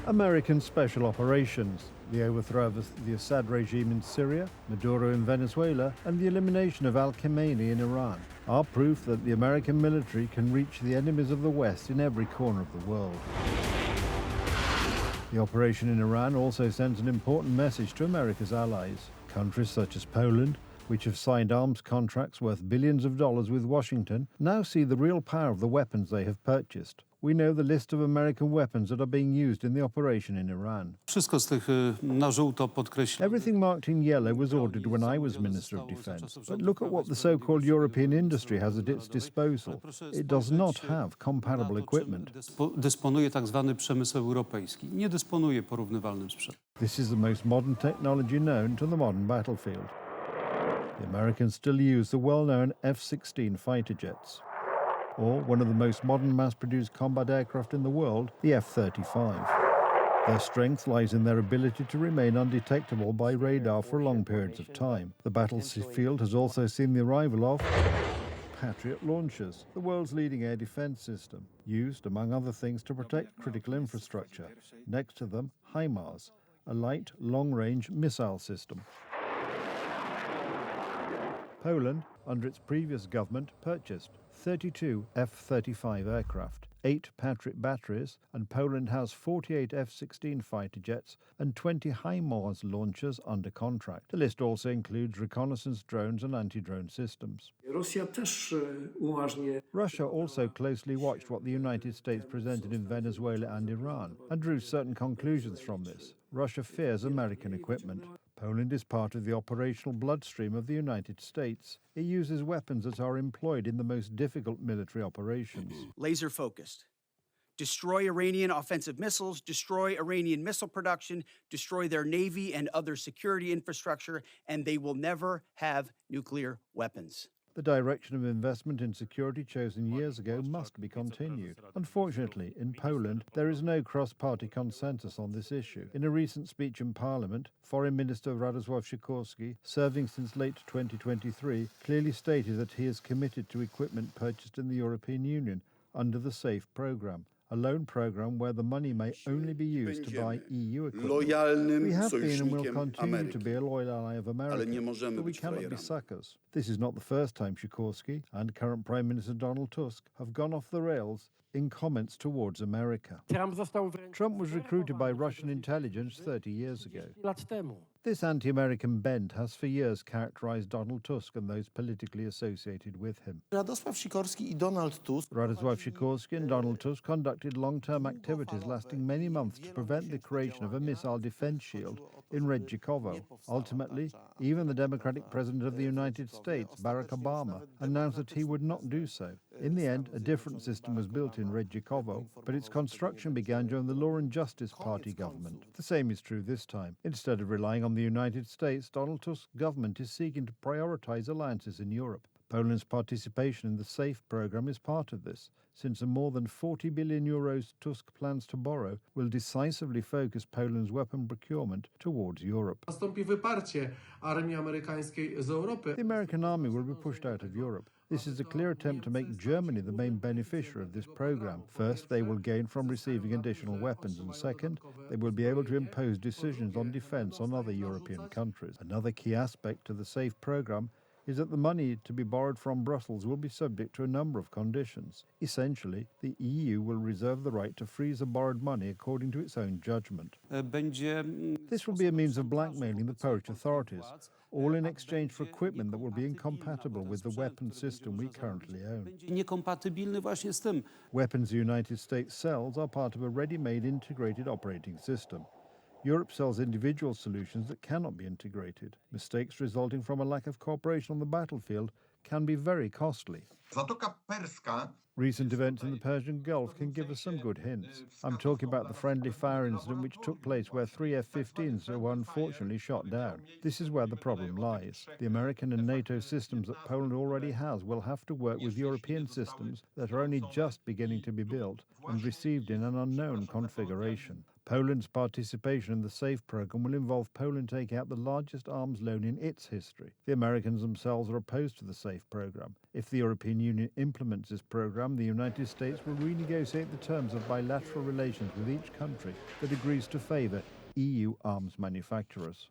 American special operations, the overthrow of the Assad regime in Syria, Maduro in Venezuela, and the elimination of al-Khamenei in Iran are proof that the American military can reach the enemies of the West in every corner of the world. The operation in Iran also sends an important message to America's allies. Countries such as Poland, which have signed arms contracts worth billions of dollars with Washington, now see the real power of the weapons they have purchased. We know the list of American weapons that are being used in the operation in Iran. Everything marked in yellow was ordered when I was Minister of Defense. But look at what the so-called European industry has at its disposal. It does not have compatible equipment. This is the most modern technology known to the modern battlefield. The Americans still use the well-known F-16 fighter jets, or one of the most modern mass-produced combat aircraft in the world, the F-35. Their strength lies in their ability to remain undetectable by radar for long periods of time. The battlefield has also seen the arrival of Patriot launchers, the world's leading air defense system, used, among other things, to protect critical infrastructure. Next to them, HIMARS, a light, long-range missile system. Poland, under its previous government, purchased 32 F-35 aircraft, 8 Patriot batteries, and Poland has 48 F-16 fighter jets and 20 HIMARS launchers under contract. The list also includes reconnaissance drones and anti-drone systems. Russia also closely watched what the United States presented in Venezuela and Iran and drew certain conclusions from this. Russia fears American equipment. Poland is part of the operational bloodstream of the United States. It uses weapons that are employed in the most difficult military operations. Laser focused. Destroy Iranian offensive missiles, destroy Iranian missile production, destroy their navy and other security infrastructure, and they will never have nuclear weapons. The direction of investment in security chosen years ago must be continued. Unfortunately, in Poland, there is no cross-party consensus on this issue. In a recent speech in Parliament, Foreign Minister Radosław Sikorski, serving since late 2023, clearly stated that he is committed to equipment purchased in the European Union under the SAFE programme, a loan program where the money may only be used to buy EU equipment. We have been and will continue to be a loyal ally of America, but we cannot be suckers. This is not the first time Sikorski and current Prime Minister Donald Tusk have gone off the rails in comments towards America. Trump was recruited by Russian intelligence 30 years ago. This anti-American bent has for years characterized Donald Tusk and those politically associated with him. Radosław Sikorski and Donald Tusk conducted long-term activities lasting many months to prevent the creation of a missile defense shield in Redzikowo. Ultimately, even the Democratic President of the United States, Barack Obama, announced that he would not do so. In the end, a different system was built in Redzikowo, but its construction began during the Law and Justice Party government. The same is true this time. Instead of relying on the United States, Donald Tusk's government is seeking to prioritize alliances in Europe. Poland's participation in the SAFE program is part of this, since the more than 40 billion euros Tusk plans to borrow will decisively focus Poland's weapon procurement towards Europe. The American army will be pushed out of Europe. This is a clear attempt to make Germany the main beneficiary of this program. First, they will gain from receiving additional weapons, and second, they will be able to impose decisions on defense on other European countries. Another key aspect to the SAFE program is that the money to be borrowed from Brussels will be subject to a number of conditions. Essentially, the EU will reserve the right to freeze the borrowed money according to its own judgment. This will be a means of blackmailing the Polish authorities, all in exchange for equipment that will be incompatible with the weapon system we currently own. Weapons the United States sells are part of a ready-made integrated operating system. Europe sells individual solutions that cannot be integrated. Mistakes resulting from a lack of cooperation on the battlefield can be very costly. Recent events in the Persian Gulf can give us some good hints. I'm talking about the friendly fire incident which took place where 3 F-15s were unfortunately shot down. This is where the problem lies. The American and NATO systems that Poland already has will have to work with European systems that are only just beginning to be built and received in an unknown configuration. Poland's participation in the SAFE program will involve Poland taking out the largest arms loan in its history. The Americans themselves are opposed to the SAFE program. If the European Union implements this program, outcome, the United States will renegotiate the terms of bilateral relations with each country that agrees to favour EU arms manufacturers.